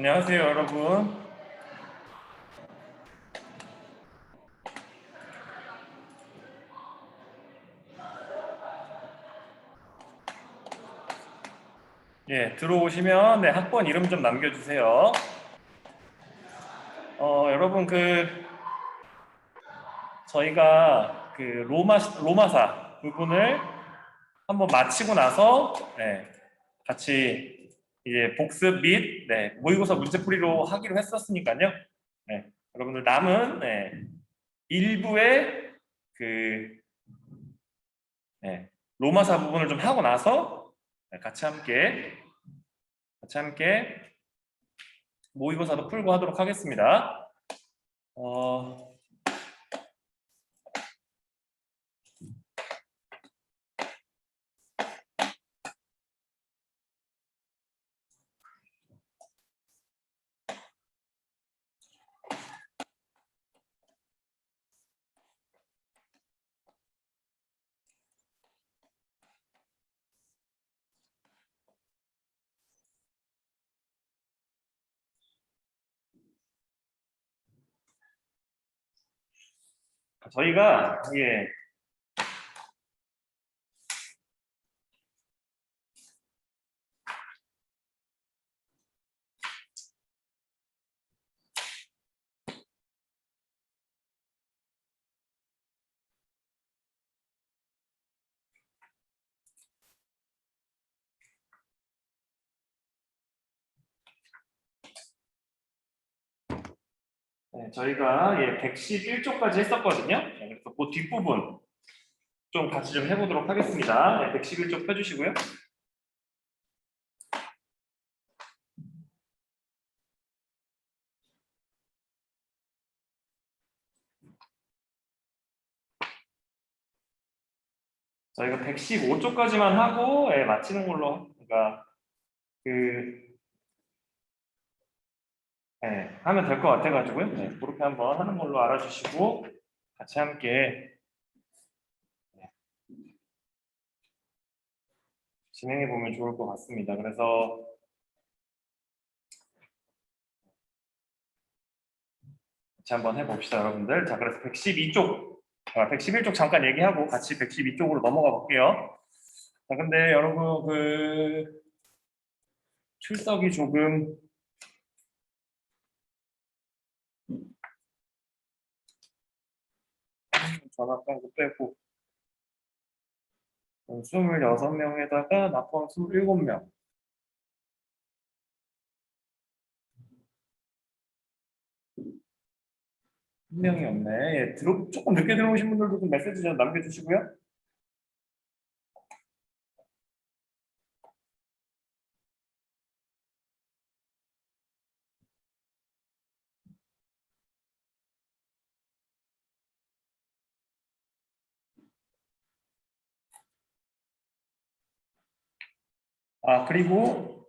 안녕하세요, 여러분. 예, 들어오시면 학번 이름 좀 남겨주세요. 여러분 저희가 로마사 부분을 한번 마치고 나서 같이 이제 복습 및 모의고사 문제풀이로 하기로 했었으니까요. 여러분들 남은 일부의 그 로마사 부분을 좀 하고 나서 같이 함께 모의고사도 풀고 하도록 하겠습니다. 저희가 저희가 111쪽까지 했었거든요. 그래서 그 뒷부분 좀 같이 좀 해보도록 하겠습니다. 111쪽 펴주시고요. 저희가 115쪽까지만 하고 마치는 걸로, 그러니까 하면 될 것 같아가지고요. 그렇게 한번 하는 걸로 알아주시고 같이 함께 진행해 보면 좋을 것 같습니다. 그래서 같이 한번 해봅시다, 여러분들. 자, 그래서 111쪽 잠깐 얘기하고 같이 112쪽으로 넘어가 볼게요. 자, 근데 여러분 출석이 조금 전학광고 빼고 26명에다가 낙광 27명. 한 명이 없네. 조금 늦게 들어오신 분들도 좀 메시지 좀 남겨주시고요. 아, 그리고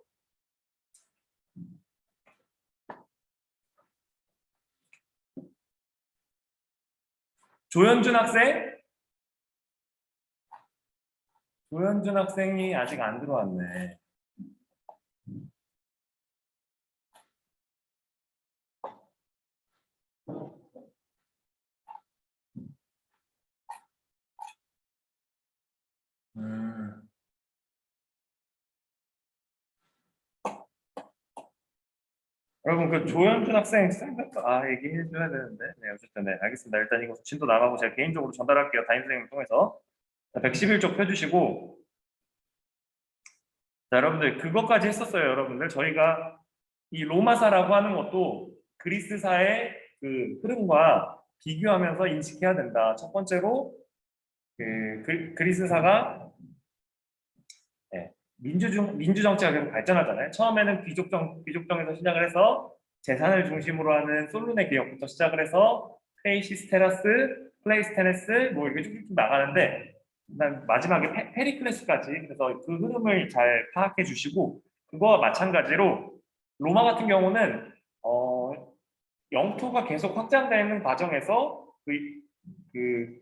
조현준 학생이 아직 안 들어왔네. 여러분 조현준 학생 얘기해줘야 되는데 어쨌든 알겠습니다. 일단 이거 진도 나가고 제가 개인적으로 전달할게요. 담임선생님 통해서. 111쪽 펴주시고, 자, 여러분들 그것까지 했었어요. 여러분들 저희가 이 로마사라고 하는 것도 그리스사의 그 흐름과 비교하면서 인식해야 된다. 첫 번째로 그리스사가 민주정치가 계속 발전하잖아요. 처음에는 귀족정에서 시작을 해서 재산을 중심으로 하는 솔론의 개혁부터 시작을 해서 크레이시스테라스, 플레이스테네스 뭐 이렇게 쭉쭉 나가는데 일단 마지막에 페리클레스까지, 그래서 그 흐름을 잘 파악해 주시고, 그거와 마찬가지로 로마 같은 경우는 영토가 계속 확장되는 과정에서 그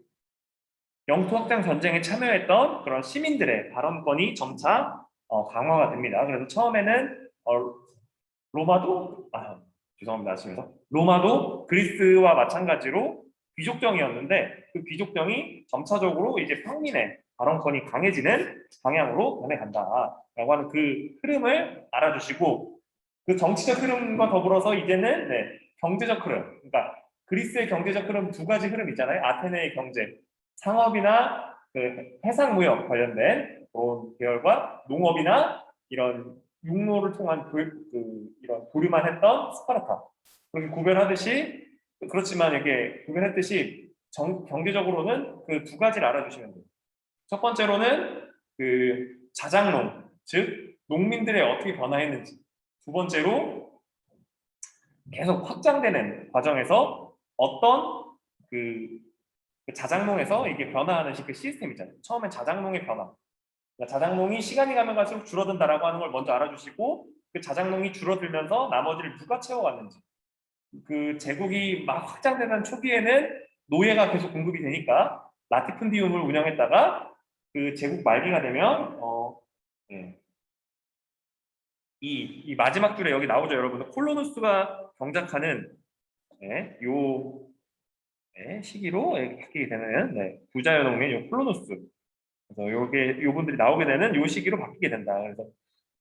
영토 확장 전쟁에 참여했던 그런 시민들의 발언권이 점차 강화가 됩니다. 그래서 처음에는 로마도 죄송합니다. 아시면서 로마도 그리스와 마찬가지로 귀족정이었는데 그 귀족정이 점차적으로 이제 평민의 발언권이 강해지는 방향으로 변해간다라고 하는 그 흐름을 알아주시고 그 정치적 흐름과 더불어서 이제는 경제적 흐름, 그러니까 그리스의 경제적 흐름 두 가지 흐름 있잖아요. 아테네의 경제, 상업이나 그 해상무역 관련된 그런 계열과 농업이나 이런 육로를 통한 이런 교류만 했던 스파르타. 그렇게 구별하듯이 그렇지만 이게 구별했듯이 경제적으로는 그 두 가지를 알아주시면 돼요. 첫 번째로는 그 자장농, 즉 농민들의 어떻게 변화했는지. 두 번째로 계속 확장되는 과정에서 어떤 그 자장농에서 이게 변화하는 그 시스템 있잖아요. 처음엔 자장농의 변화. 그러니까 자장농이 시간이 가면 갈수록 줄어든다라고 하는 걸 먼저 알아주시고 그 자장농이 줄어들면서 나머지를 누가 채워갔는지. 그 제국이 막 확장되는 초기에는 노예가 계속 공급이 되니까 라티푼디움을 운영했다가 그 제국 말기가 되면 예. 이 마지막 줄에 여기 나오죠, 여러분들. 콜로누스가 경작하는 요 시기로 바뀌게 되는 부자연 농민 요 콜로누스. 그래서 요게 요분들이 나오게 되는 요 시기로 바뀌게 된다. 그래서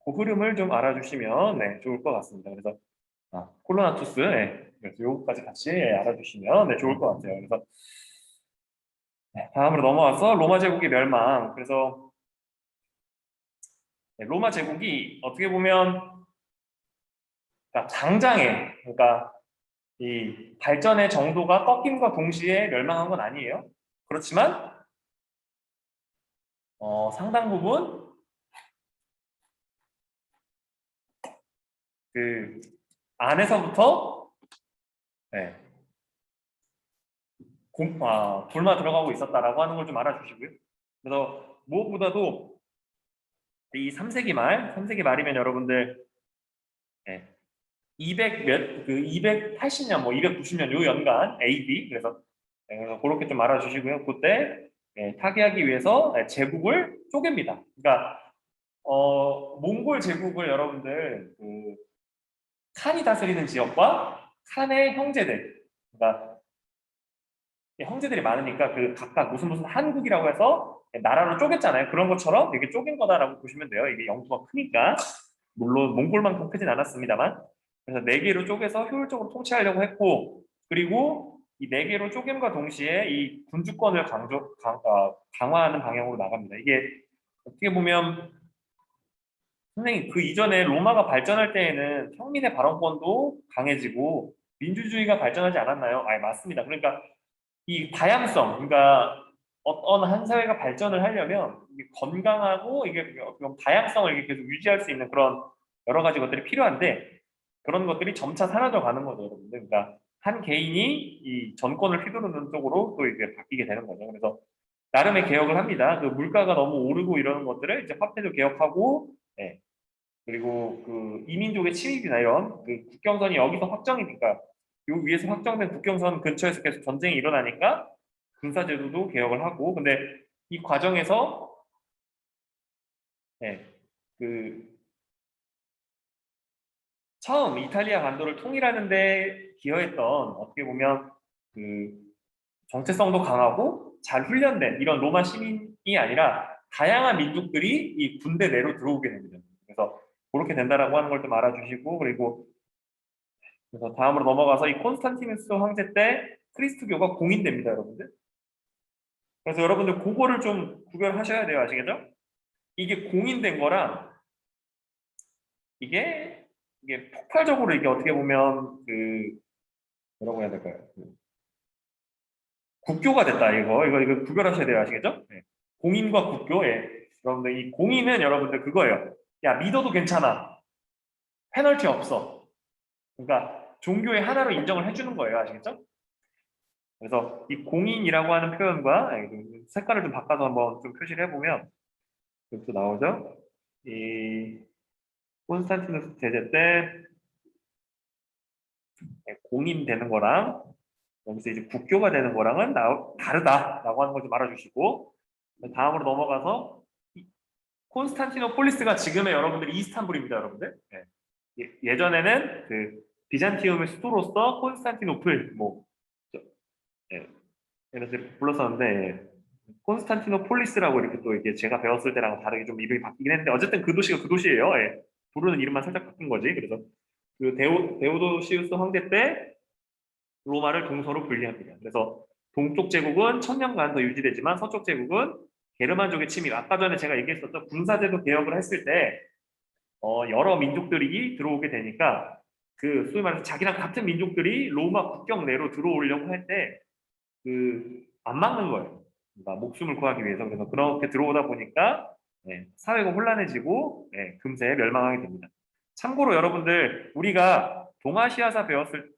그 흐름을 좀 알아주시면 좋을 것 같습니다. 그래서 콜로나투스 그래서 요거까지 같이 알아주시면 좋을 것 같아요. 그래서 다음으로 넘어와서 로마 제국의 멸망. 그래서 로마 제국이 어떻게 보면 그러니까 당장에 그러니까 이 발전의 정도가 꺾임과 동시에 멸망한 건 아니에요. 그렇지만 상당 부분 그 안에서부터 굶어 들어가고 있었다라고 하는 걸 좀 알아주시고요. 그래서 무엇보다도 이 3세기 말이면 여러분들 280년, 290년 요 연간 AD 그래서 그렇게 좀 알아주시고요. 그때 타개하기 위해서 제국을 쪼갭니다. 그러니까 몽골 제국을 여러분들 그 칸이 다스리는 지역과 칸의 형제들, 그러니까 형제들이 많으니까 그 각각 무슨 한국이라고 해서 나라로 쪼갰잖아요. 그런 것처럼 이게 쪼갠 거다라고 보시면 돼요. 이게 영토가 크니까 물론 몽골만큼 크진 않았습니다만 그래서 4개로 쪼개서 효율적으로 통치하려고 했고 그리고 이 4개로 쪼갰과 동시에 이 군주권을 강화하는 방향으로 나갑니다. 이게 어떻게 보면 선생님 그 이전에 로마가 발전할 때에는 평민의 발언권도 강해지고 민주주의가 발전하지 않았나요? 맞습니다. 그러니까 이 다양성, 그러니까 어떤 한 사회가 발전을 하려면 이게 건강하고 이게 다양성을 이게 계속 유지할 수 있는 그런 여러 가지 것들이 필요한데 그런 것들이 점차 사라져 가는 거죠, 여러분들. 그러니까 한 개인이 이 전권을 휘두르는 쪽으로 또 이게 바뀌게 되는 거죠. 그래서 나름의 개혁을 합니다. 그 물가가 너무 오르고 이러는 것들을 이제 화폐도 개혁하고, 그리고 그 이민족의 침입이나 이런 그 국경선이 여기서 확정이니까 요 위에서 확정된 국경선 근처에서 계속 전쟁이 일어나니까 군사제도도 개혁을 하고 근데 이 과정에서 그 처음 이탈리아 반도를 통일하는 데 기여했던 어떻게 보면 그 정체성도 강하고 잘 훈련된 이런 로마 시민이 아니라 다양한 민족들이 이 군대 내로 들어오게 됩니다. 그래서 그렇게 된다라고 하는 걸 좀 알아주시고 그래서 다음으로 넘어가서 이 콘스탄티누스 황제 때 크리스트교가 공인됩니다, 여러분들. 그래서 여러분들 그거를 좀 구별하셔야 돼요, 아시겠죠? 이게 공인된 거랑 이게 폭발적으로 이게 어떻게 보면 뭐라고 해야 될까요? 국교가 됐다 이거 구별하셔야 돼요, 아시겠죠? 공인과 국교, 여러분들 이 공인은 여러분들 그거예요. 야 믿어도 괜찮아, 페널티 없어. 그러니까 종교의 하나로 인정을 해주는 거예요, 아시겠죠? 그래서 이 공인이라고 하는 표현과 색깔을 좀 바꿔서 한번 좀 표시를 해보면 이렇게 나오죠. 이 콘스탄티누스 제제 때 공인되는 거랑 여기서 이제 국교가 되는 거랑은 다르다라고 하는 걸 좀 알아주시고 다음으로 넘어가서 콘스탄티노폴리스가 지금의 여러분들 이스탄불입니다, 여러분들. 예전에는 그 비잔티움의 수도로서 콘스탄티노플 뭐 예, 이렇게 불렀었는데 콘스탄티노폴리스라고 이렇게 또 이게 제가 배웠을 때랑 다르게 좀 이름이 바뀌긴 했는데 어쨌든 그 도시가 그 도시예요. 예. 부르는 이름만 살짝 바뀐 거지. 그래서 그 데오도시우스 황제 때 로마를 동서로 분리합니다. 그래서 동쪽 제국은 천년간 더 유지되지만 서쪽 제국은 게르만족의 침입. 아까 전에 제가 얘기했었죠. 군사제도 개혁을 했을 때 여러 민족들이 들어오게 되니까 그 소위 말해서 자기랑 같은 민족들이 로마 국경 내로 들어오려고 할 때 그 안 막는 거예요. 그러니까 목숨을 구하기 위해서. 그래서 그렇게 들어오다 보니까 사회가 혼란해지고 금세 멸망하게 됩니다. 참고로 여러분들 우리가 동아시아사 배웠을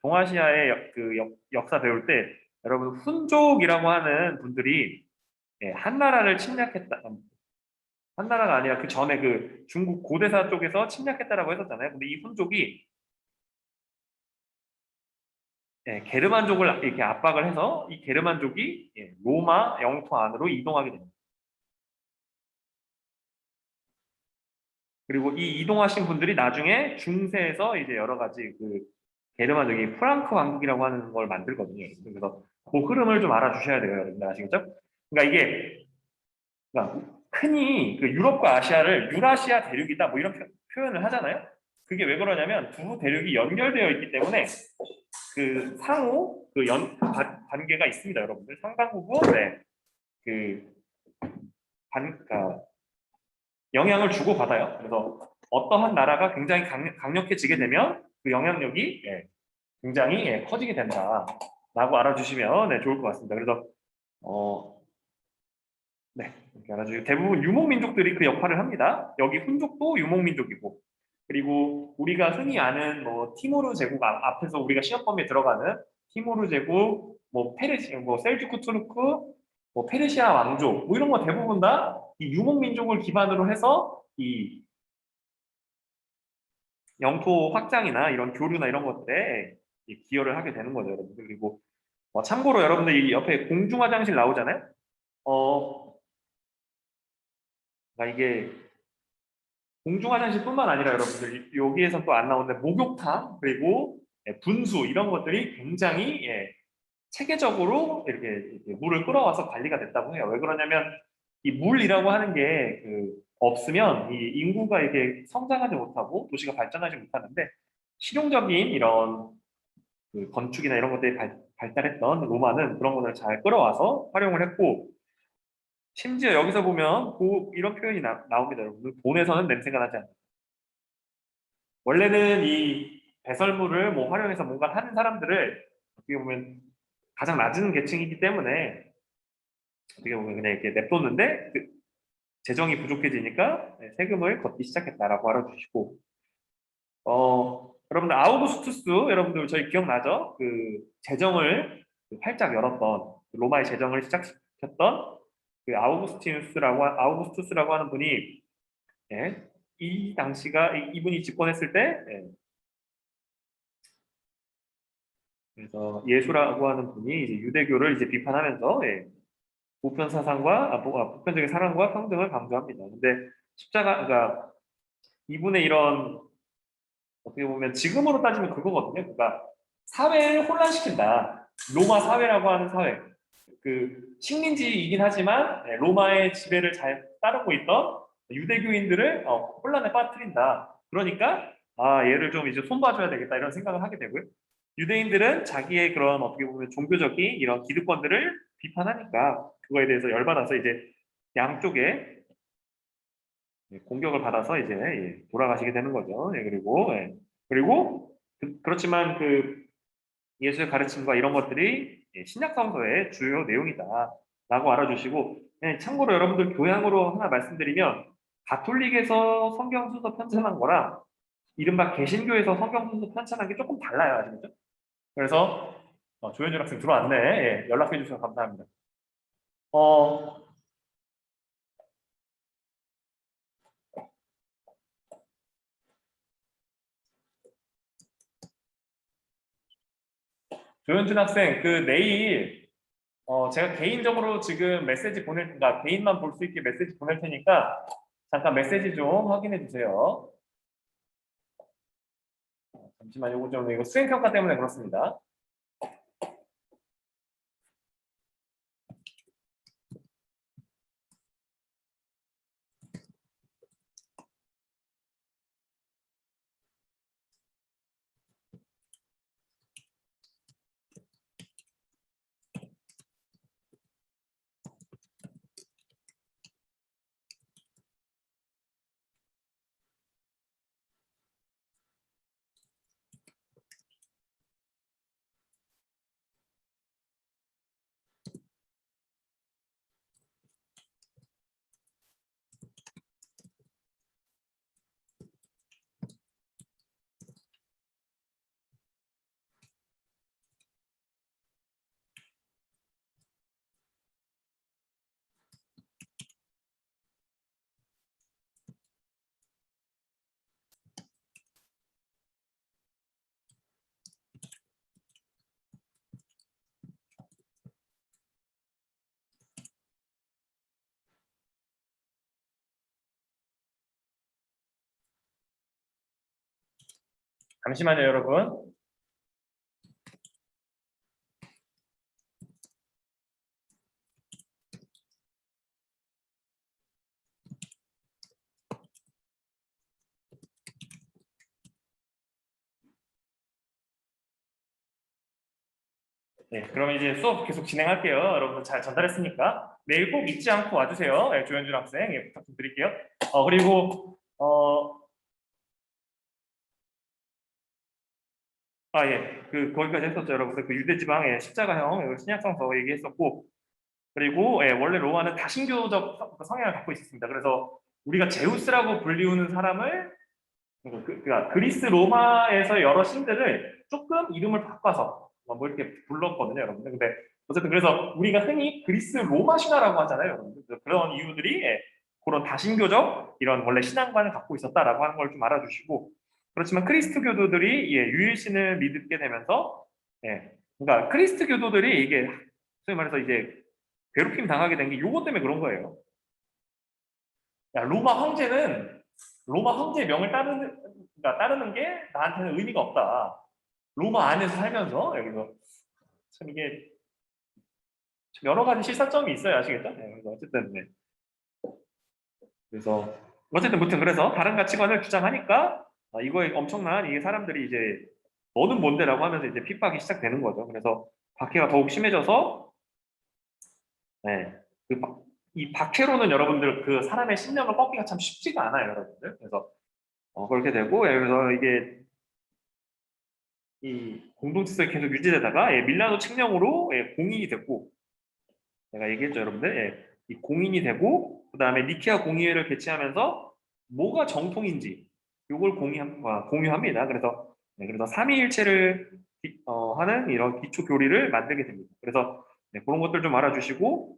동아시아의 그 역사 배울 때 여러분 훈족이라고 하는 분들이 한나라를 침략했다. 한나라가 아니라 그 전에 그 중국 고대사 쪽에서 침략했다라고 했었잖아요. 근데 이 훈족이 게르만족을 이렇게 압박을 해서 이 게르만족이 로마 영토 안으로 이동하게 됩니다. 그리고 이 이동하신 분들이 나중에 중세에서 이제 여러 가지 그 게르만족이 프랑크 왕국이라고 하는 걸 만들거든요. 그래서 그 흐름을 좀 알아주셔야 돼요, 여러분들 아시겠죠? 그러니까 이게 그러니까 흔히 그 유럽과 아시아를 유라시아 대륙이다 뭐 이런 표현을 하잖아요. 그게 왜 그러냐면 두 대륙이 연결되어 있기 때문에 그 상호 관계가 있습니다, 여러분들. 상당 부분 그 그러니까 영향을 주고 받아요. 그래서 어떠한 나라가 굉장히 강력해지게 되면 그 영향력이 굉장히 커지게 된다라고 알아주시면 좋을 것 같습니다. 그래서 어, 이렇게 알아주시고 대부분 유목민족들이 그 역할을 합니다. 여기 훈족도 유목민족이고 그리고 우리가 흔히 아는 뭐 티모르 제국 앞에서 우리가 시험 범위에 들어가는 티모르 제국, 뭐 페르시아, 뭐 셀주크 투르크, 뭐 페르시아 왕족, 뭐 이런 거 대부분 다 이 유목민족을 기반으로 해서 이 영토 확장이나 이런 교류나 이런 것들에 기여를 하게 되는 거죠, 여러분들. 그리고 참고로 여러분들 이 옆에 공중화장실 나오잖아요. 어, 그러니까 이게 공중화장실뿐만 아니라 여러분들 여기에서 또 안 나오는데 목욕탕 그리고 분수 이런 것들이 굉장히 체계적으로 이렇게 물을 끌어와서 관리가 됐다고 해요. 왜 그러냐면 이 물이라고 하는 게 없으면 이 인구가 이렇게 성장하지 못하고 도시가 발전하지 못하는데 실용적인 이런 그 건축이나 이런 것들이 발달했던 로마는 그런 것들을 잘 끌어와서 활용을 했고 심지어 여기서 보면 이런 표현이 나옵니다. 여러분들 본에서는 냄새가 나지 않는다. 원래는 이 배설물을 뭐 활용해서 뭔가 하는 사람들을 어떻게 보면 가장 낮은 계층이기 때문에 어떻게 보면 그냥 이렇게 냅뒀는데 그 재정이 부족해지니까 세금을 걷기 시작했다라고 알아주시고 여러분들 아우구스투스 여러분들 저희 기억나죠? 그 재정을 활짝 열었던 로마의 재정을 시작시켰던 그 아우구스투스라고 하는 분이 이 당시가 이분이 집권했을 때 그래서 예수라고 하는 분이 이제 유대교를 이제 비판하면서 보편 사상과 보편적인 사랑과 평등을 강조합니다. 근데 그러니까 이분의 이런 어떻게 보면 지금으로 따지면 그거거든요. 그러니까 사회를 혼란시킨다. 로마 사회라고 하는 사회. 그 식민지이긴 하지만 로마의 지배를 잘 따르고 있던 유대교인들을 혼란에 빠뜨린다. 그러니까 얘를 좀 이제 손봐줘야 되겠다 이런 생각을 하게 되고요. 유대인들은 자기의 그런 어떻게 보면 종교적인 이런 기득권들을 비판하니까 그거에 대해서 열받아서 이제 양쪽에 공격을 받아서 이제 돌아가시게 되는 거죠. 그리고 그렇지만 그 예수의 가르침과 이런 것들이 신약 성서의 주요 내용이다라고 알아주시고 참고로 여러분들 교양으로 하나 말씀드리면 가톨릭에서 성경 순서 편찬한 거랑 이른바 개신교에서 성경 순서 편찬한 게 조금 달라요, 아시겠죠? 그래서 조현준 학생 들어왔네. 연락해 주셔서 감사합니다. 어, 조현준 학생 그 내일 제가 개인적으로 지금 메시지 그러니까 개인만 볼 수 있게 메시지 보낼 테니까 잠깐 메시지 좀 확인해 주세요. 잠시만 요거 좀 이거 수행 평가 때문에 그렇습니다. 잠시만요, 여러분. 네, 그러면 이제 수업 계속 진행할게요. 여러분들 잘 전달했으니까 내일 꼭 잊지 않고 와주세요. 네, 조현준 학생, 예, 부탁 좀 드릴게요. 그리고 예, 거기까지 했었죠, 여러분들. 그 유대지방의 십자가형 신약성서 얘기했었고, 그리고 예, 원래 로마는 다신교적 성향을 갖고 있었습니다. 그래서 우리가 제우스라고 불리우는 사람을 그러니까 그리스 로마에서 여러 신들을 조금 이름을 바꿔서 뭐 이렇게 불렀거든요, 여러분들. 근데 어쨌든 그래서 우리가 흔히 그리스 로마 신화라고 하잖아요, 여러분들. 그래서 그런 이유들이 예, 그런 다신교적 이런 원래 신앙관을 갖고 있었다라고 하는 걸 좀 알아주시고, 그렇지만 크리스트 교도들이 예, 유일신을 믿게 되면서 예, 그러니까 크리스트 교도들이 이게 소위 말해서 이제 괴롭힘 당하게 된 게 요거 때문에 그런 거예요. 야, 로마 황제의 명을 따르는 게 나한테는 의미가 없다. 로마 안에서 살면서 여기서 참 이게 참 여러 가지 실사점이 있어요, 아시겠죠? 네, 그래서 어쨌든 네. 그래서 어쨌든 무튼 그래서 다른 가치관을 주장하니까 이거에 엄청난 이게 사람들이 이제 너는 뭔데라고 하면서 이제 핍박이 시작되는 거죠. 그래서 박해가 더욱 심해져서 네, 이 박해로는 여러분들 그 사람의 신념을 꺾기가 참 쉽지가 않아요, 여러분들. 그래서 그렇게 되고 예, 그래서 이게 이 공동체가 계속 유지되다가 예, 밀라노 칙령으로 예, 공인이 됐고 내가 얘기했죠, 여러분들. 예, 이 공인이 되고 그 다음에 니케아 공의회를 개최하면서 뭐가 정통인지 이걸 공유합니다. 그래서 네, 그래서 삼위일체를 하는 이런 기초 교리를 만들게 됩니다. 그래서 네, 그런 것들 좀 알아주시고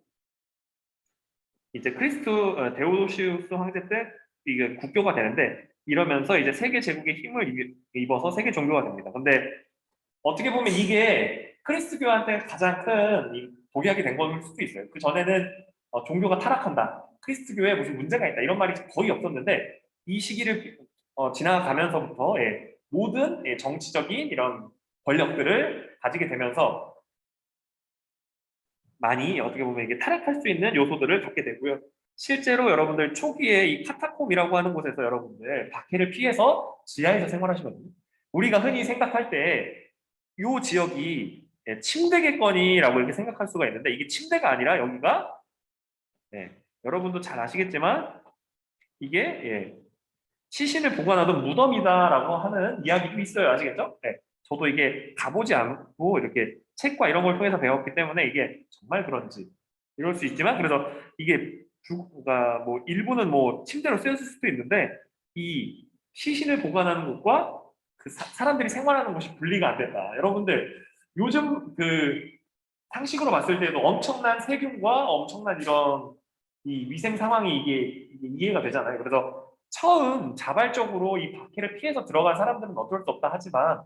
이제 데오도시우스 황제 때 이게 국교가 되는데 이러면서 이제 세계 제국의 힘을 입어서 세계 종교가 됩니다. 근데 어떻게 보면 이게 크리스트교한테 가장 큰 독약이 된 걸 수도 있어요. 그 전에는 종교가 타락한다, 크리스트교에 무슨 문제가 있다 이런 말이 거의 없었는데 이 시기를 지나가면서부터 예, 모든 예, 정치적인 이런 권력들을 가지게 되면서 많이 어떻게 보면 이게 타락할 수 있는 요소들을 갖게 되고요. 실제로 여러분들 초기에 이 카타콤이라고 하는 곳에서 여러분들 박해를 피해서 지하에서 생활하시거든요. 우리가 흔히 생각할 때 이 지역이 예, 침대겠거니라고 이렇게 생각할 수가 있는데 이게 침대가 아니라 여기가 예, 여러분도 잘 아시겠지만 이게 예, 시신을 보관하던 무덤이다라고 하는 이야기도 있어요. 아시겠죠? 네. 저도 이게 가보지 않고 이렇게 책과 이런 걸 통해서 배웠기 때문에 이게 정말 그런지 이럴 수 있지만 그래서 이게 주가 뭐 일부는 뭐 침대로 쓰였을 수도 있는데 이 시신을 보관하는 곳과 그 사람들이 생활하는 곳이 분리가 안 된다. 여러분들 요즘 그 상식으로 봤을 때도 엄청난 세균과 엄청난 이런 이 위생 상황이 이게 이해가 되잖아요. 그래서 처음 자발적으로 이 박해를 피해서 들어간 사람들은 어쩔 수 없다 하지만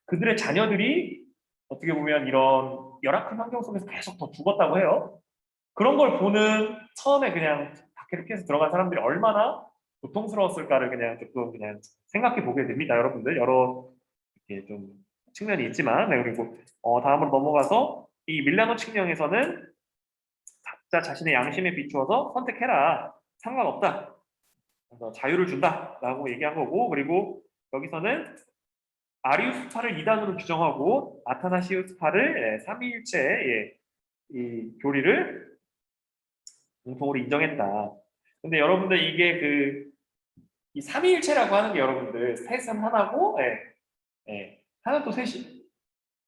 그들의 자녀들이 어떻게 보면 이런 열악한 환경 속에서 계속 더 죽었다고 해요. 그런 걸 보는 처음에 그냥 박해를 피해서 들어간 사람들이 얼마나 고통스러웠을까를 그냥 조금 그냥 생각해 보게 됩니다, 여러분들. 여러 예, 좀 측면이 있지만, 네, 그리고 다음으로 넘어가서 이 밀라노 칙령에서는 각자 자신의 양심에 비추어서 선택해라. 상관없다. 그래서 자유를 준다라고 얘기한 거고, 그리고 여기서는 아리우스파를 2단으로 규정하고 아타나시우스파를 삼위일체 이 교리를 공통으로 인정했다. 근데 여러분들 이게 이 삼위일체라고 하는 게 여러분들 셋은 하나고 하나 또 셋이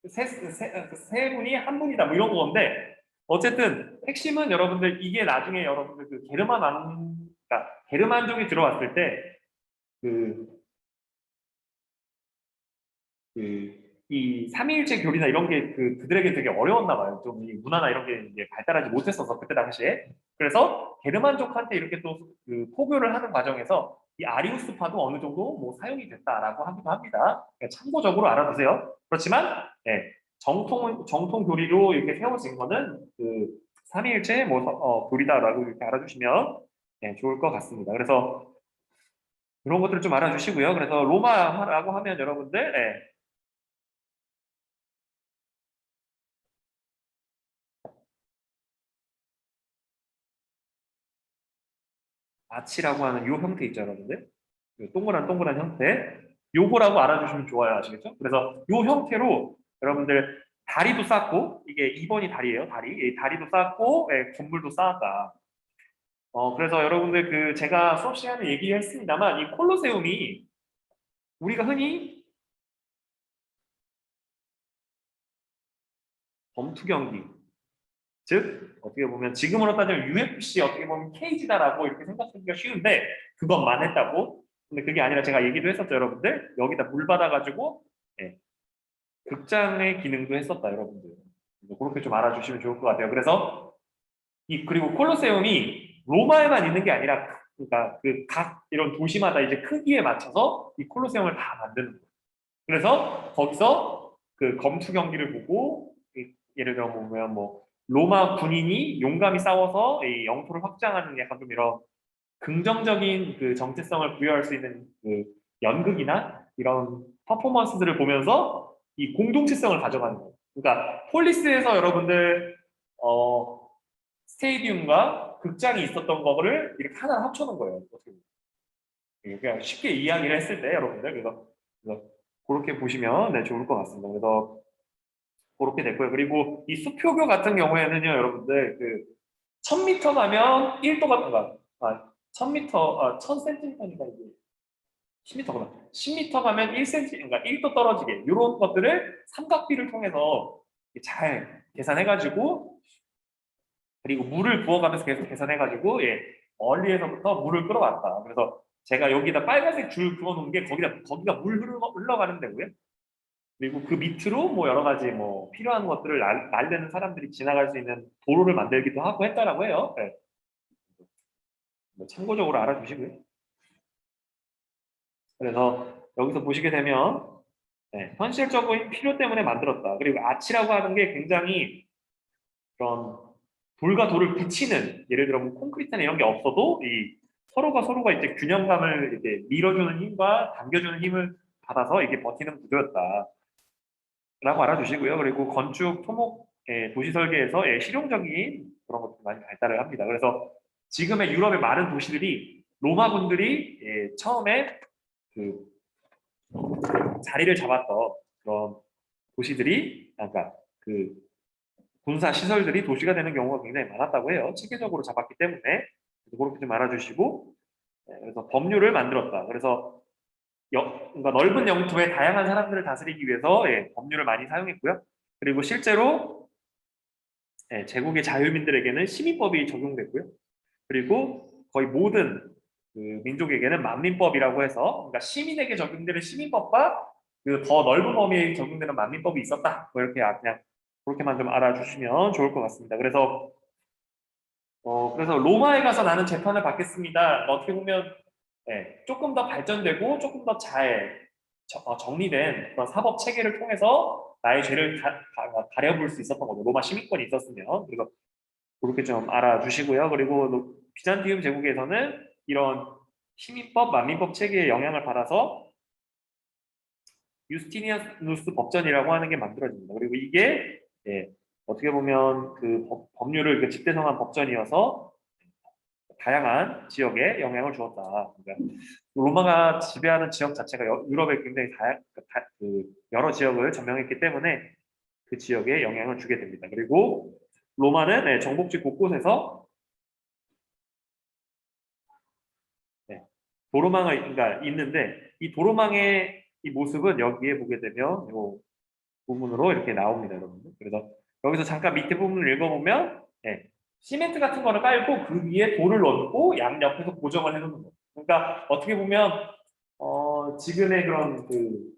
세 분이 한 분이다 뭐 이런 건데 어쨌든 핵심은 여러분들 이게 나중에 여러분들 그 그러니까 게르만족이 들어왔을 때그 이 삼위일체 교리나 이런 게 그들에게 되게 어려웠나 봐요. 좀 이 문화나 이런 게 이제 발달하지 못했어서 그때 당시에. 그래서 게르만족한테 이렇게 또 포교를 하는 과정에서 이 아리우스파도 어느 정도 뭐 사용이 됐다라고 하기도 합니다. 그러니까 참고적으로 알아두세요. 그렇지만 정통 교리로 이렇게 세워진 거는 삼위일체 뭐 교리다라고 이렇게 알아주시면 좋을 것 같습니다. 그래서 이런 것들을 좀 알아주시고요. 그래서 로마라고 하면 여러분들 아치라고 하는 요 형태 있죠, 여러분들. 요 동그란 동그란 형태. 요거라고 알아주시면 좋아요, 아시겠죠? 그래서 요 형태로 여러분들 다리도 쌓고 이게 2번이 다리예요, 다리. 이 다리도 쌓고 건물도 쌓았다. 그래서 여러분들 제가 수업 시간에 얘기했습니다만 이 콜로세움이 우리가 흔히 검투 경기, 즉 어떻게 보면 지금으로 따지면 UFC 어떻게 보면 케이지다라고 이렇게 생각하기가 쉬운데 그것만 했다고. 근데 그게 아니라 제가 얘기도 했었죠, 여러분들. 여기다 물 받아가지고 예, 극장의 기능도 했었다, 여러분들. 그렇게 좀 알아주시면 좋을 것 같아요. 그래서 그리고 콜로세움이 로마에만 있는 게 아니라 그러니까 각 이런 도시마다 이제 크기에 맞춰서 이 콜로세움을 다 만드는 거예요. 그래서 거기서 검투 경기를 보고 예를 들어 보면 뭐 로마 군인이 용감히 싸워서 이 영토를 확장하는 약간 좀 이런 긍정적인 정체성을 부여할 수 있는 연극이나 이런 퍼포먼스들을 보면서 이 공동체성을 가져가는 거예요. 그러니까 폴리스에서 여러분들 스테디움과 극장이 있었던 거를 이렇게 하나 합쳐놓은 거예요. 어떻게 보면. 그냥 쉽게 이야기를 했을 때 여러분들 그래서 그렇게 보시면 좋을 것 같습니다. 그래서 그렇게 됐고요. 그리고 이 수표교 같은 경우에는요, 여러분들 1000m 가면 1도가 그러니까 1000m 1000cm니까 이게 10m구나. 10m 가면 1cm 그러니까 1도 떨어지게 이런 것들을 삼각비를 통해서 잘 계산해가지고 그리고 물을 부어가면서 계속 계산해가지고 얼리에서부터 물을 끌어왔다. 그래서 제가 여기다 빨간색 줄 그어놓은 게 거기가 물 흘러가는 데고요. 그리고 그 밑으로 뭐 여러 가지 뭐 필요한 것들을 날리는 사람들이 지나갈 수 있는 도로를 만들기도 하고 했다라고 해요. 뭐 참고적으로 알아두시고요. 그래서 여기서 보시게 되면 현실적인 필요 때문에 만들었다. 그리고 아치라고 하는 게 굉장히 그런 돌과 돌을 붙이는 예를 들어 뭐 콘크리트나 이런 게 없어도 이 서로가 이제 균형감을 이렇게 밀어주는 힘과 당겨주는 힘을 받아서 이게 버티는 구조였다. 라고 알아주시고요. 그리고 건축, 토목, 도시 설계에서 실용적인 그런 것도 많이 발달을 합니다. 그래서 지금의 유럽의 많은 도시들이 로마 분들이 처음에 그 자리를 잡았던 그런 도시들이 그러니까 그 군사 시설들이 도시가 되는 경우가 굉장히 많았다고 해요. 체계적으로 잡았기 때문에 그래서 그렇게 좀 알아주시고 그래서 법률을 만들었다. 그래서 그러니까 넓은 영토에 다양한 사람들을 다스리기 위해서 법률을 많이 사용했고요. 그리고 실제로 제국의 자유민들에게는 시민법이 적용됐고요. 그리고 거의 모든 민족에게는 만민법이라고 해서 그러니까 시민에게 적용되는 시민법과 더 넓은 범위에 적용되는 만민법이 있었다. 뭐 이렇게 그냥 그렇게만 좀 알아주시면 좋을 것 같습니다. 그래서 로마에 가서 나는 재판을 받겠습니다. 어떻게 보면 조금 더 발전되고 조금 더 잘 정리된 그런 사법 체계를 통해서 나의 죄를 가려볼 수 있었던 거죠. 로마 시민권이 있었으면. 그래서 그렇게 좀 알아주시고요. 그리고 비잔티움 제국에서는 이런 시민법, 만민법 체계의 영향을 받아서 유스티니아누스 법전이라고 하는 게 만들어집니다. 그리고 이게 어떻게 보면 그 법률을 그 집대성한 법전이어서 다양한 지역에 영향을 주었다. 그러니까 로마가 지배하는 지역 자체가 유럽에 굉장히 여러 지역을 점령했기 때문에 그 지역에 영향을 주게 됩니다. 그리고 로마는 정복지 곳곳에서 도로망가 있는데 이 도로망의 이 모습은 여기에 보게 되면 이 부분으로 이렇게 나옵니다, 여러분들. 그래서 여기서 잠깐 밑에 부분을 읽어보면 시멘트 같은 거를 깔고 그 위에 돌을 얹고 양 옆에서 고정을 해놓는 거예요. 그러니까 어떻게 보면 지금의 그런 그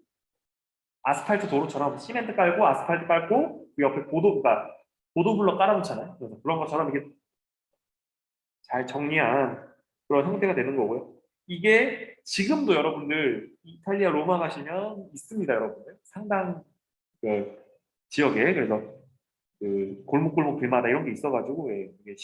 아스팔트 도로처럼 시멘트 깔고 아스팔트 깔고 그 옆에 보도블럭 깔아놓잖아요. 그래서 그런 것처럼 이게 잘 정리한 그런 형태가 되는 거고요. 이게 지금도 여러분들 이탈리아 로마 가시면 있습니다, 여러분들. 상당 그 지역에 그래서 그 골목골목 길마다 이런 게 있어가지고 이게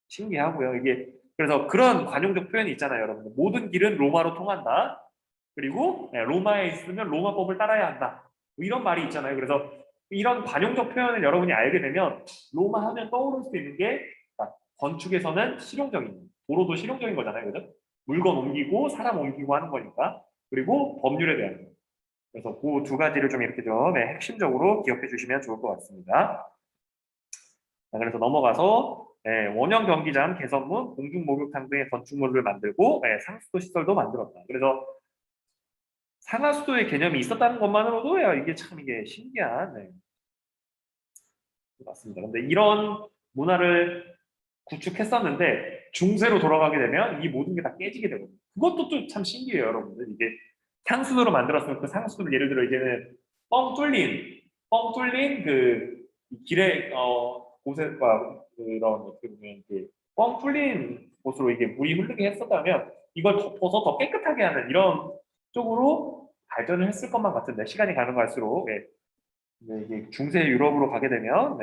신기하고요. 이게 그래서 그런 관용적 표현이 있잖아요, 여러분들. 모든 길은 로마로 통한다. 그리고 로마에 있으면 로마법을 따라야 한다. 뭐 이런 말이 있잖아요. 그래서 이런 관용적 표현을 여러분이 알게 되면 로마 하면 떠오를 수 있는 게 건축에서는 실용적인 도로도 실용적인 거잖아요, 그죠? 물건 옮기고 사람 옮기고 하는 거니까. 그리고 법률에 대한 거. 그래서 그 두 가지를 좀 이렇게 좀 핵심적으로 기억해 주시면 좋을 것 같습니다. 자, 그래서 넘어가서 원형 경기장, 개선문, 공중 목욕탕 등의 건축물을 만들고 상수도 시설도 만들었다. 그래서 상하수도의 개념이 있었다는 것만으로도 이게 참 이게 신기한 맞습니다. 근데 이런 문화를 구축했었는데 중세로 돌아가게 되면 이 모든 게 다 깨지게 되거든요. 그것도 또 참 신기해요, 여러분들. 이게 상수도로 만들었으면 그 상수도를 예를 들어 이제는 뻥 뚫린 그 길에 곳에가 그런 어떻게 보면 그뻥 뚫린 곳으로 이게 물이 흐르게 했었다면 이걸 덮어서 더 깨끗하게 하는 이런 쪽으로 발전을 했을 것만 같은데 시간이 가는 갈수록 이게 중세 유럽으로 가게 되면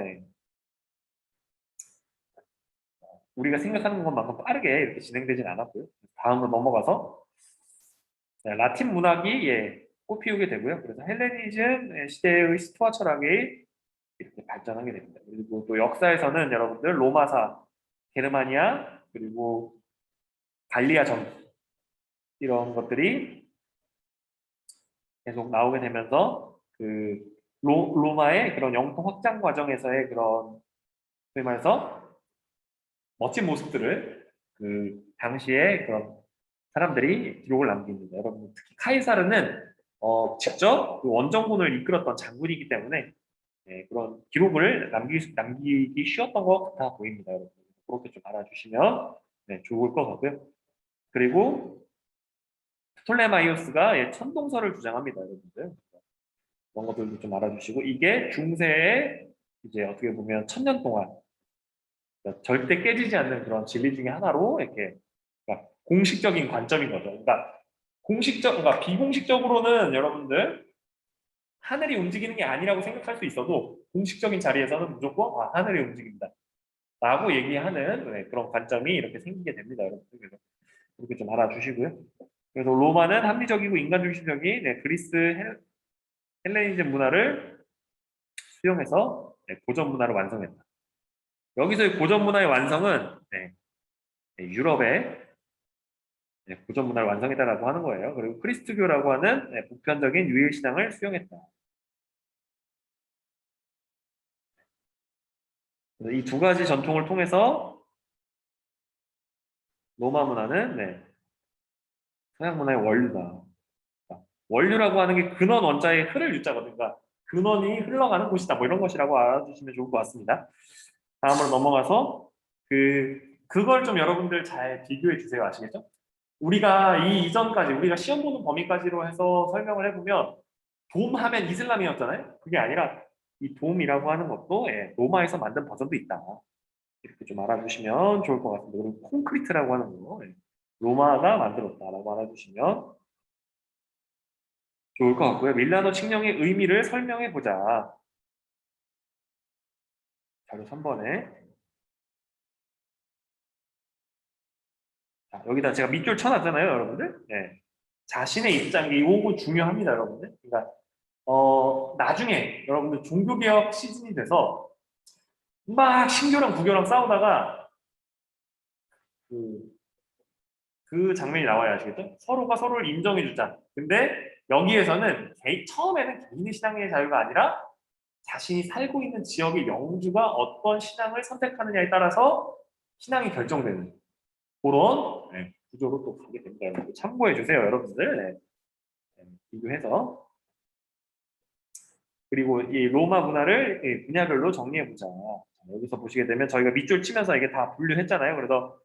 우리가 생각하는 것만큼 빠르게 이렇게 진행되진 않았고요. 다음으로 넘어가서 라틴 문학이 꽃 피우게 되고요. 그래서 헬레니즘 시대의 스토아 철학이 이렇게 발전하게 됩니다. 그리고 또 역사에서는 여러분들 로마사, 게르마니아, 그리고 갈리아 전 이런 것들이 계속 나오게 되면서 그 로마의 그런 영토 확장 과정에서의 그런 소위 말해서 멋진 모습들을 그 당시에 그런 사람들이 기록을 남깁니다. 여러분 특히 카이사르는 직접 그 원정군을 이끌었던 장군이기 때문에 그런 기록을 남기기 쉬웠던 것 같아 보입니다. 여러분 그렇게 좀 알아주시면 좋을 것 같고요. 그리고 프톨레마이오스가 천동설을 주장합니다, 여러분들. 그런 것들도 좀 알아주시고 이게 중세에 이제 어떻게 보면 1000년 동안 그러니까 절대 깨지지 않는 그런 진리 중에 하나로 이렇게 그러니까 공식적인 관점인 거죠. 그러니까 비공식적으로는 여러분들 하늘이 움직이는 게 아니라고 생각할 수 있어도 공식적인 자리에서는 무조건 하늘이 움직인다. 라고 얘기하는 그런 관점이 이렇게 생기게 됩니다, 여러분들. 그래서 그렇게 좀 알아주시고요. 그래서 로마는 합리적이고 인간중심적인 그리스 헬레니즘 문화를 수용해서 고전 문화를 완성했다. 여기서의 고전 문화의 완성은 유럽의 고전 문화를 완성했다라고 하는 거예요. 그리고 크리스트교라고 하는 보편적인 유일 신앙을 수용했다. 이 두 가지 전통을 통해서 로마 문화는 서양 문화의 원류다. 원류라고 하는 게 근원 원자의 흐를 유자거든요. 그러니까 근원이 흘러가는 곳이다. 뭐 이런 것이라고 알아주시면 좋을 것 같습니다. 다음으로 넘어가서 그걸 좀 여러분들 잘 비교해 주세요. 아시겠죠? 우리가 이 이전까지 우리가 시험 보는 범위까지로 해서 설명을 해보면 돔 하면 이슬람이었잖아요. 그게 아니라 이 돔이라고 하는 것도 로마에서 만든 버전도 있다. 이렇게 좀 알아주시면 좋을 것 같습니다. 그리고 콘크리트라고 하는 거 로마가 만들었다라고 알아주시면 좋을 것 같고요. 밀라노 칙령의 의미를 설명해 보자. 자료 3번에 여기다 제가 밑줄 쳐놨잖아요, 여러분들. 자신의 입장, 이거 중요합니다, 여러분들. 그러니까 나중에 여러분들 종교개혁 시즌이 돼서 막 신교랑 부교랑 싸우다가 그, 그 장면이 나와야 아시겠죠? 서로가 서로를 인정해주자. 근데 여기에서는 처음에는 개인의 신앙의 자유가 아니라 자신이 살고 있는 지역의 영주가 어떤 신앙을 선택하느냐에 따라서 신앙이 결정되는 그런 구조로 또 가게 됩니다. 여러분들 참고해 주세요, 여러분들. 비교해서. 그리고 이 로마 문화를 분야별로 정리해 보자. 여기서 보시게 되면 저희가 밑줄 치면서 이게 다 분류했잖아요. 그래서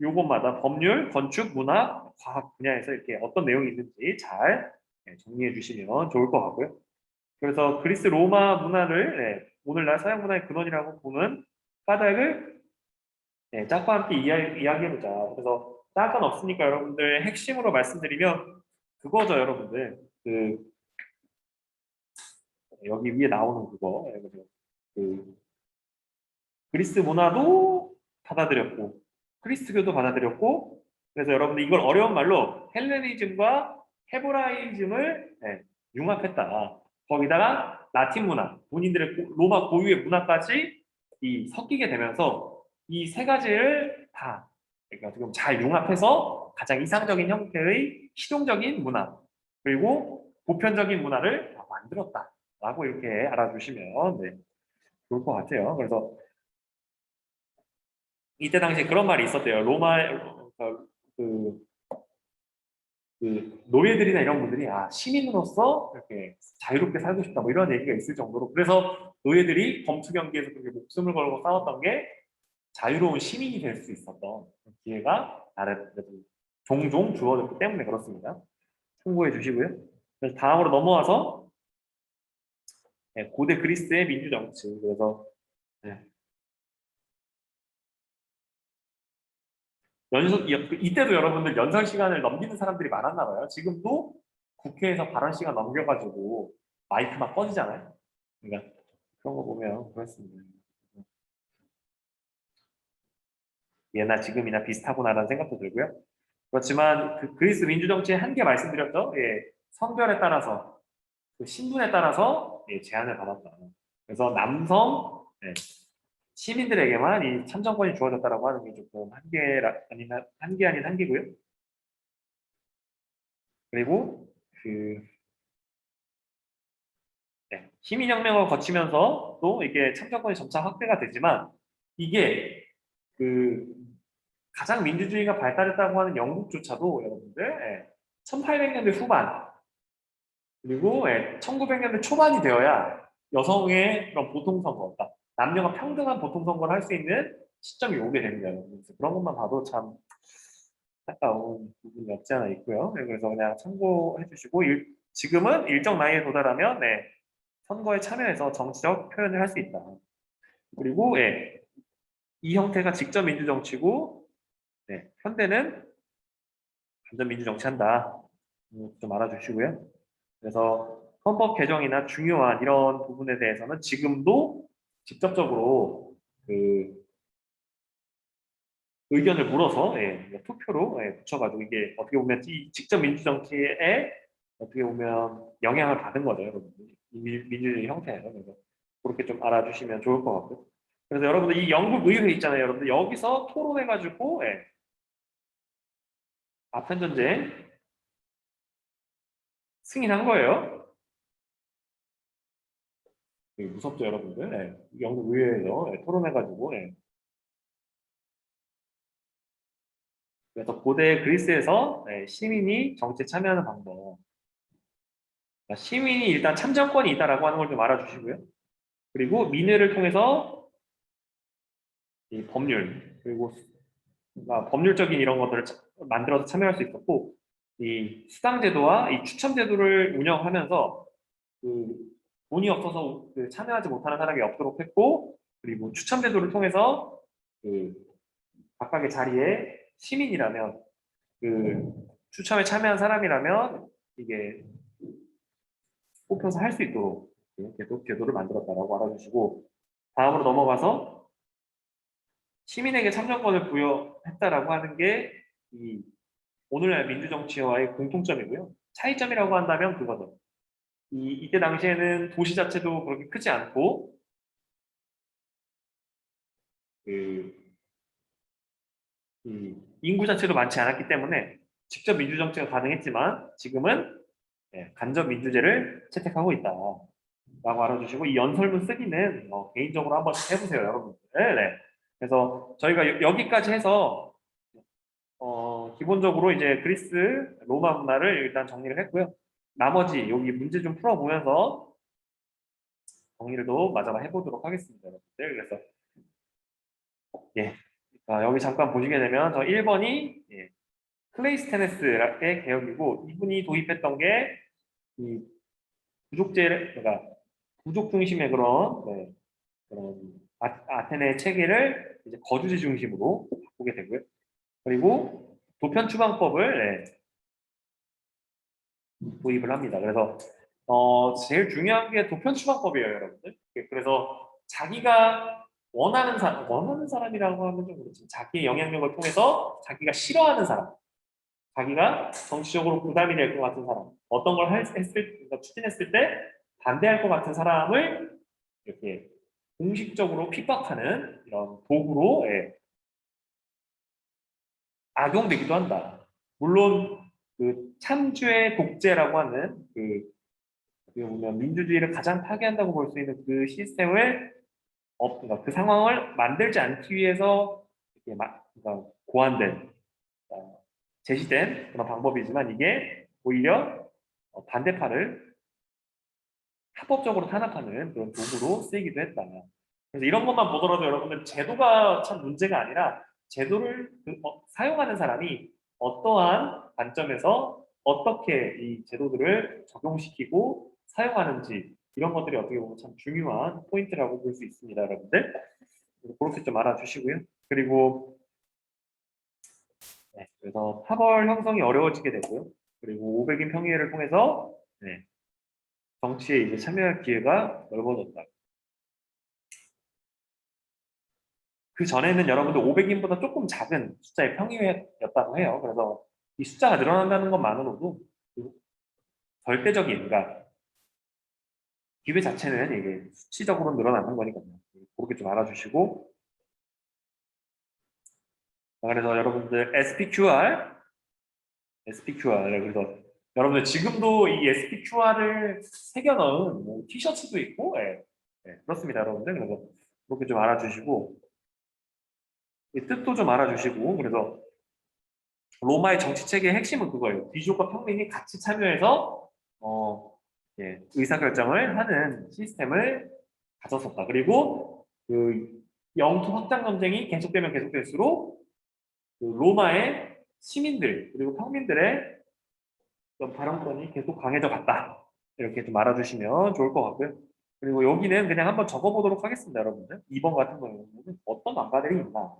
요것마다 법률, 건축, 문화, 과학 분야에서 이렇게 어떤 내용이 있는지 잘 정리해 주시면 좋을 것 같고요. 그래서 그리스 로마 문화를 오늘날 서양 문화의 근원이라고 보는 까닭을 짝과 함께 이야기해보자. 그래서 짝은 없으니까 여러분들 핵심으로 말씀드리면 그거죠, 여러분들. 여기 위에 나오는 그거. 그래서 그 그리스 문화도 받아들였고 그리스교도 받아들였고 그래서 여러분들 이걸 어려운 말로 헬레니즘과 헤브라이즘을 융합했다. 거기다가 라틴 문화, 본인들의 로마 고유의 문화까지 섞이게 되면서 이 세 가지를 다 그러니까 지금 잘 융합해서 가장 이상적인 형태의 실용적인 문화 그리고 보편적인 문화를 만들었다라고 이렇게 알아주시면 좋을 것 같아요. 그래서 이때 당시에 그런 말이 있었대요. 그, 노예들이나 이런 분들이 시민으로서 이렇게 자유롭게 살고 싶다 뭐 이런 얘기가 있을 정도로 그래서 노예들이 검투 경기에서 그렇게 목숨을 걸고 싸웠던 게 자유로운 시민이 될 수 있었던 기회가 나라에도 종종 주어졌기 때문에 그렇습니다. 참고해 주시고요. 그래서 다음으로 넘어와서 고대 그리스의 민주 정치 그래서 네, 이때도 여러분들 연설 시간을 넘기는 사람들이 많았나 봐요. 지금도 국회에서 발언 시간 넘겨가지고 마이크 막 꺼지잖아요. 그러니까 그런 거 보면 그렇습니다. 예나 지금이나 비슷하구나라는 생각도 들고요. 그렇지만 그 그리스 민주정치의 한계 말씀드렸죠. 성별에 따라서 신분에 따라서 제한을 받았다. 그래서 남성 시민들에게만 이 참정권이 주어졌다라고 하는 게 조금 한계 아닌 한계고요. 그리고 시민혁명을 거치면서 또 이게 참정권이 점차 확대가 되지만 이게 그 가장 민주주의가 발달했다고 하는 영국조차도 여러분들 1800년대 후반 그리고 1900년대 초반이 되어야 여성의 그런 보통선거, 그러니까 남녀가 평등한 보통선거를 할 수 있는 시점이 오게 됩니다. 그래서 그런 것만 봐도 참 안타까운 부분이 없지 않아 있고요. 그래서 그냥 참고해 주시고 지금은 일정 나이에 도달하면 선거에 참여해서 정치적 표현을 할 수 있다. 그리고 이 형태가 직접 민주정치고 현대는 완전 민주정치한다. 좀 알아주시고요. 그래서 헌법 개정이나 중요한 이런 부분에 대해서는 지금도 직접적으로 그 의견을 물어서 투표로 붙여가지고 이게 어떻게 보면 이 직접 민주정치에 어떻게 보면 영향을 받은 거죠, 여러분들. 민주주의 형태예요. 그래서 그렇게 좀 알아주시면 좋을 것 같고. 그래서 여러분들 이 영국 의회 있잖아요, 여러분들 여기서 토론해가지고 아편 전쟁 승인한 거예요. 되게 무섭죠, 여러분들. 영국 의회에서 토론해가지고 그래서 고대 그리스에서 시민이 정치에 참여하는 방법. 그러니까 시민이 일단 참정권이 있다라고 하는 걸 좀 알아주시고요. 그리고 민회를 통해서 이 법률 그리고 법률적인 이런 것들을 만들어서 참여할 수 있었고 이 수당제도와 이 추첨제도를 운영하면서 그 돈이 없어서 참여하지 못하는 사람이 없도록 했고 그리고 추첨제도를 통해서 그 각각의 자리에 시민이라면 그 추첨에 참여한 사람이라면 이게 뽑혀서 할 수 있도록 제도를 만들었다라고 알아주시고 다음으로 넘어가서 시민에게 참정권을 부여했다라고 하는 게 오늘날 민주정치와의 공통점이고요. 차이점이라고 한다면 그거죠. 이때 당시에는 도시 자체도 그렇게 크지 않고 그 인구 자체도 많지 않았기 때문에 직접 민주정치가 가능했지만 지금은 간접 민주제를 채택하고 있다라고 알아주시고 이 연설문 쓰기는 개인적으로 한번 해보세요, 여러분들. 네. 그래서 저희가 여기까지 해서 기본적으로 이제 그리스 로마 문화를 일단 정리를 했고요. 나머지 여기 문제 좀 풀어보면서 정리를 또 마저 해보도록 하겠습니다, 여러분들. 그래서 예, 여기 잠깐 보시게 되면 저 1번이 클레이스테네스의 개혁이고 이분이 도입했던 게 이 그러니까 부족 중심의 그런 아테네 체계를 이제 거주지 중심으로 바꾸게 되고요. 그리고 도편 추방법을 도입을 합니다. 그래서 제일 중요한 게 도편 추방법이에요, 여러분들. 그래서 자기가 원하는 사람이라고 하면 좀 그렇지. 자기의 영향력을 통해서 자기가 싫어하는 사람, 자기가 정치적으로 부담이 될 것 같은 사람, 어떤 걸 그러니까 추진했을 때 반대할 것 같은 사람을 이렇게 공식적으로 핍박하는 이런 도구로 악용되기도 한다. 물론 그 참주의 독재라고 하는 어떻게 보면 민주주의를 가장 파괴한다고 볼 수 있는 그 시스템을 그러니까 그 상황을 만들지 않기 위해서 이렇게 그러니까 고안된 제시된 그런 방법이지만 이게 오히려 반대파를 합법적으로 탄압하는 그런 도구로 쓰이기도 했다. 그래서 이런 것만 보더라도 여러분들 제도가 참 문제가 아니라 제도를 사용하는 사람이 어떠한 관점에서 어떻게 이 제도들을 적용시키고 사용하는지 이런 것들이 어떻게 보면 참 중요한 포인트라고 볼 수 있습니다, 여러분들. 그래서 그렇게 좀 알아주시고요. 그리고 그래서 파벌 형성이 어려워지게 되고요. 그리고 500인 평의회를 통해서 정치에 이제 참여할 기회가 넓어졌다. 그 전에는 여러분들 500인보다 조금 작은 숫자의 평의회였다고 해요. 그래서 이 숫자가 늘어난다는 것만으로도 그 절대적인, 그러니까 기회 자체는 이게 수치적으로 늘어나는 거니까요. 그렇게 좀 알아주시고. 그래서 여러분들 SPQR, 그래서 여러분들 지금도 이 SPQR을 새겨 넣은 뭐 티셔츠도 있고, 그렇습니다, 여러분들. 그래서 그렇게 좀 알아주시고, 이 뜻도 좀 알아주시고, 그래서 로마의 정치 체계의 핵심은 그거예요. 귀족과 평민이 같이 참여해서 의사결정을 하는 시스템을 가졌었다. 그리고 그 영토 확장 전쟁이 계속되면 계속될수록 그 로마의 시민들 그리고 평민들의 어떤 발언권이 계속 강해져 갔다. 이렇게 좀 알아주시면 좋을 것 같고요. 그리고 여기는 그냥 한번 적어보도록 하겠습니다, 여러분들. 2번 같은 경우는 어떤 왕가들이 있나.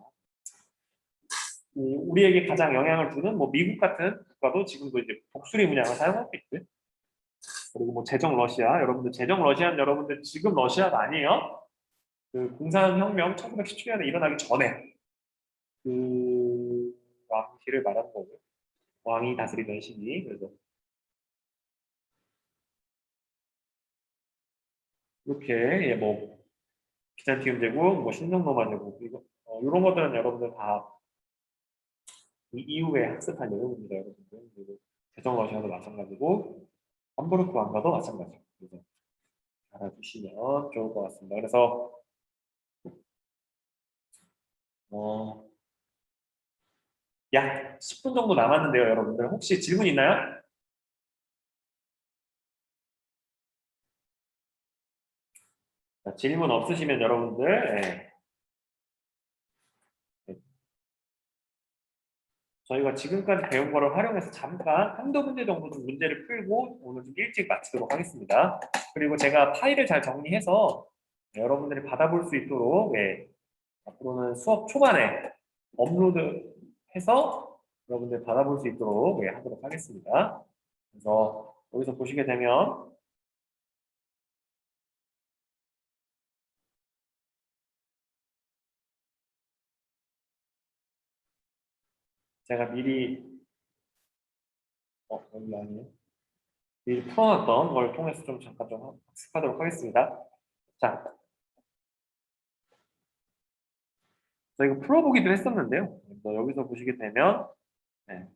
우리에게 가장 영향을 주는 뭐 미국 같은 국가도 지금도 이제 독수리 문양을 사용하고 있고요. 그리고 뭐 제정 러시아, 여러분들 제정 러시아는 여러분들 지금 러시아가 아니에요. 그 공산혁명 1917년에 일어나기 전에 그 왕실을 말하는 거고요. 왕이 다스리던 시기. 그래서 이렇게 뭐 비잔티움 제국, 뭐 신성로마 제국 이런 것들은 여러분들 다 이 이후에 학습한 내용입니다, 여러분들. 그리고 제정 러시아도 마찬가지고 함부르크 왕가도 마찬가지고. 그래서 알아두시면 좋을 것 같습니다. 그래서 어, 약 10분 정도 남았는데요, 여러분들. 혹시 질문 있나요? 자, 질문 없으시면 여러분들, 네, 저희가 지금까지 배운 거를 활용해서 잠깐 한두 문제 정도 좀 문제를 풀고 오늘 좀 일찍 마치도록 하겠습니다. 그리고 제가 파일을 잘 정리해서 여러분들이 받아볼 수 있도록 앞으로는 수업 초반에 업로드해서 여러분들 받아볼 수 있도록 하도록 하겠습니다. 그래서 여기서 보시게 되면 제가 미리 여기 아니에요. 이 풀어놨던 걸 통해서 좀 잠깐 좀 학습하도록 하겠습니다. 자, 저희가 풀어보기도 했었는데요. 그래서 여기서 보시게 되면, 네.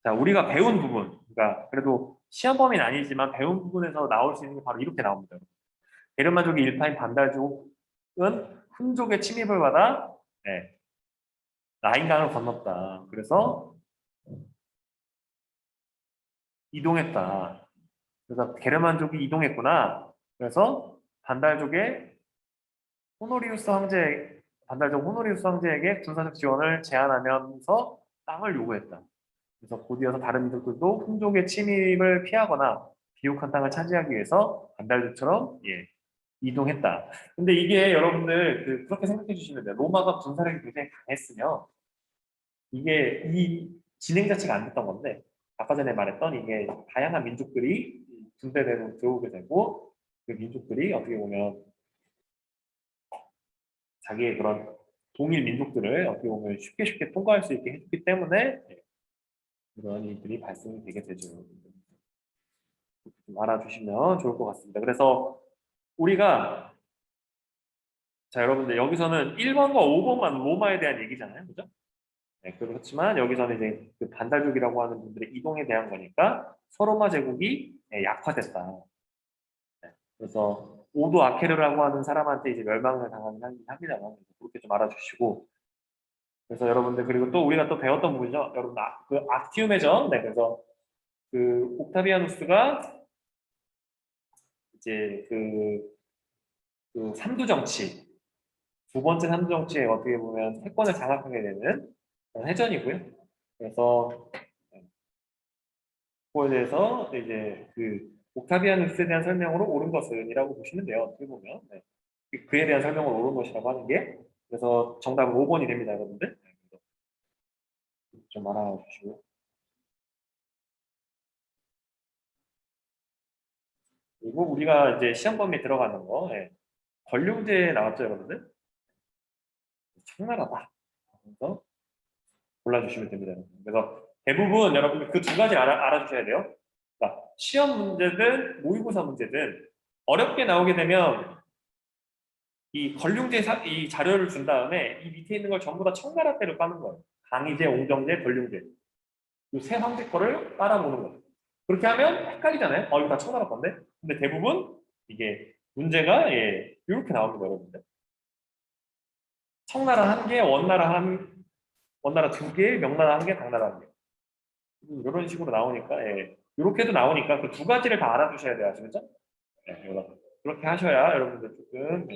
자, 우리가 배운 부분, 그러니까 그래도 시험 범위는 아니지만 배운 부분에서 나올 수 있는 게 바로 이렇게 나옵니다. 게르만족의 일파인 반달족은 훈족의 침입을 받아 네, 라인강을 건넜다. 그래서 이동했다. 그래서 게르만족이 이동했구나. 그래서 반달족의 호노리우스 황제, 반달족 호노리우스 황제에게 군사적 지원을 제안하면서 땅을 요구했다. 그래서 곧이어서 다른 민족들도 훈족의 침입을 피하거나 비옥한 땅을 차지하기 위해서 반달족처럼 이동했다. 근데 이게 여러분들 그렇게 생각해 주시면 돼요. 로마가 군사력이 굉장히 강했으면 이게 이 진행 자체가 안 됐던 건데 아까 전에 말했던 이게 다양한 민족들이 군대 내로 들어오게 되고 그 민족들이 어떻게 보면 자기의 그런 동일 민족들을 어떻게 보면 쉽게 통과할 수 있게 해줬기 때문에 이런 일들이 발생이 되게 되죠. 좀 알아주시면 좋을 것 같습니다. 그래서 우리가 자 여러분들 여기서는 1번과 5번만 로마에 대한 얘기잖아요. 그죠? 네, 그렇지만 여기서는 이제 그 반달족이라고 하는 분들의 이동에 대한 거니까 서로마 제국이 약화됐다. 네, 그래서 오도 아케르라고 하는 사람한테 이제 멸망을 당하긴 합니다만 그렇게 좀 알아주시고 그래서 여러분들 그리고 또 우리가 또 배웠던 부분이죠. 여러분 그 악티움의 전 네, 그래서 그 옥타비아누스가 이제 그 삼두 정치 두 번째 삼두 정치에 어떻게 보면 패권을 장악하게 되는 그런 해전이고요. 그래서 그거에 대해서 이제 그 옥타비아누스에 대한 설명으로 옳은 것은이라고 보시면 돼요. 어떻게 보면 네. 그에 대한 설명으로 옳은 것이라고 하는 게 그래서 정답은 5번이 됩니다, 여러분들. 네, 그래서 좀 알아주시고요. 그리고 우리가 이제 시험 범위에 들어가는 거 권룡제 나왔죠, 여러분들? 청나라다. 그래서 골라주시면 됩니다. 여러분. 그래서 대부분 여러분들 그 두 가지 알아주셔야 돼요. 그러니까 시험 문제든 모의고사 문제든 어렵게 나오게 되면 이 권룡제 이 자료를 준 다음에 이 밑에 있는 걸 전부 다 청나라 때로 까는 거예요. 강희제, 옹정제, 권룡제 이 세 황제 거를 깔아보는 거예요. 그렇게 하면 헷갈리잖아요. 이거 다 청나라 건데. 근데 대부분 이게 문제가 이렇게 나옵니다, 여러분들. 청나라 한 개, 원나라 두 개, 명나라 한 개, 당나라 한 개. 이런 식으로 나오니까 이렇게도 나오니까 그 두 가지를 다 알아두셔야 돼요, 아시겠죠? 그렇게 하셔야 여러분들 조금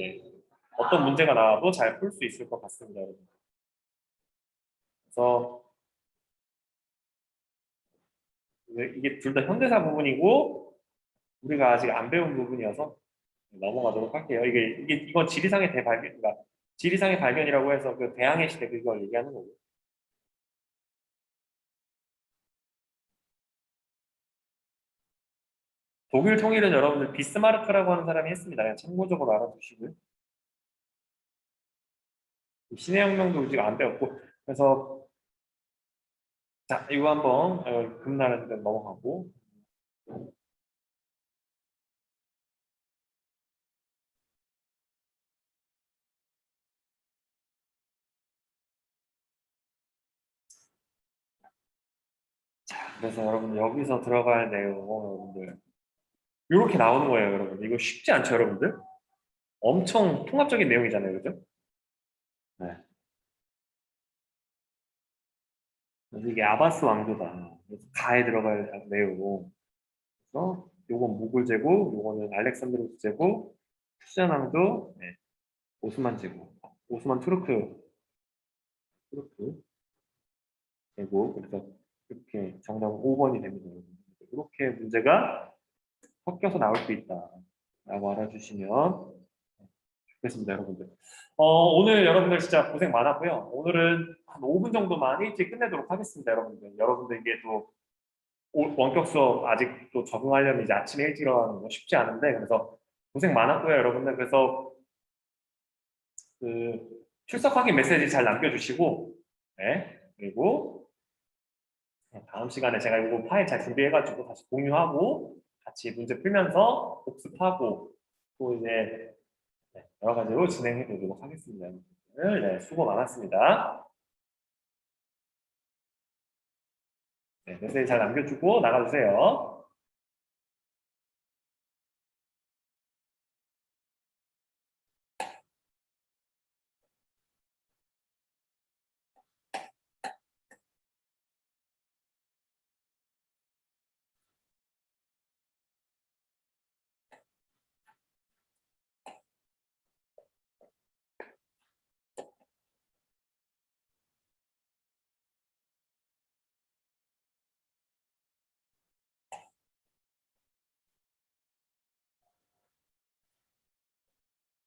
어떤 문제가 나와도 잘 풀 수 있을 것 같습니다, 여러분. 그래서 이게 둘 다 현대사 부분이고 우리가 아직 안 배운 부분이어서 넘어가도록 할게요. 이건 지리상의 대발견, 그러니까 지리상의 발견이라고 해서 그 대항해 시대 그걸 얘기하는 거고. 독일 통일은 여러분들 비스마르크라고 하는 사람이 했습니다. 그냥 참고적으로 알아두시고요. 신해혁명도 우리가 안 배웠고 그래서 자 이거 한번 금나라는 데 넘어가고 자 그래서 여러분 여기서 들어가야 돼요 여러분들 이렇게 나오는 거예요 여러분 이거 쉽지 않죠 여러분들 엄청 통합적인 내용이잖아요 그죠? 네. 그래서 이게 아바스 왕조다 그래서 가에 들어갈 내용 그래서 요건 모골 제국 요거는 알렉산드로스 제국 푸시안 왕조 오스만 제국 오스만 투르크 되고 그래서 이렇게 정답은 5번이 됩니다. 이렇게 문제가 섞여서 나올 수 있다라고 알아주시면 좋겠습니다, 여러분들. 오늘 여러분들 진짜 고생 많았고요. 오늘은 한 5분 정도만 일찍 끝내도록 하겠습니다, 여러분들. 여러분들 이게 또 원격 수업 아직 또 적응하려면 이제 아침에 일찍 일어나는 거 쉽지 않은데 그래서 고생 많았고요, 여러분들. 그래서 그 출석 확인 메시지 잘 남겨주시고, 그리고 다음 시간에 제가 이거 파일 잘 준비해가지고 다시 공유하고 같이 문제 풀면서 복습하고 또 이제 여러 가지로 진행해 보도록 하겠습니다. 네, 수고 많았습니다. 네, 메시지 잘 남겨주고 나가주세요.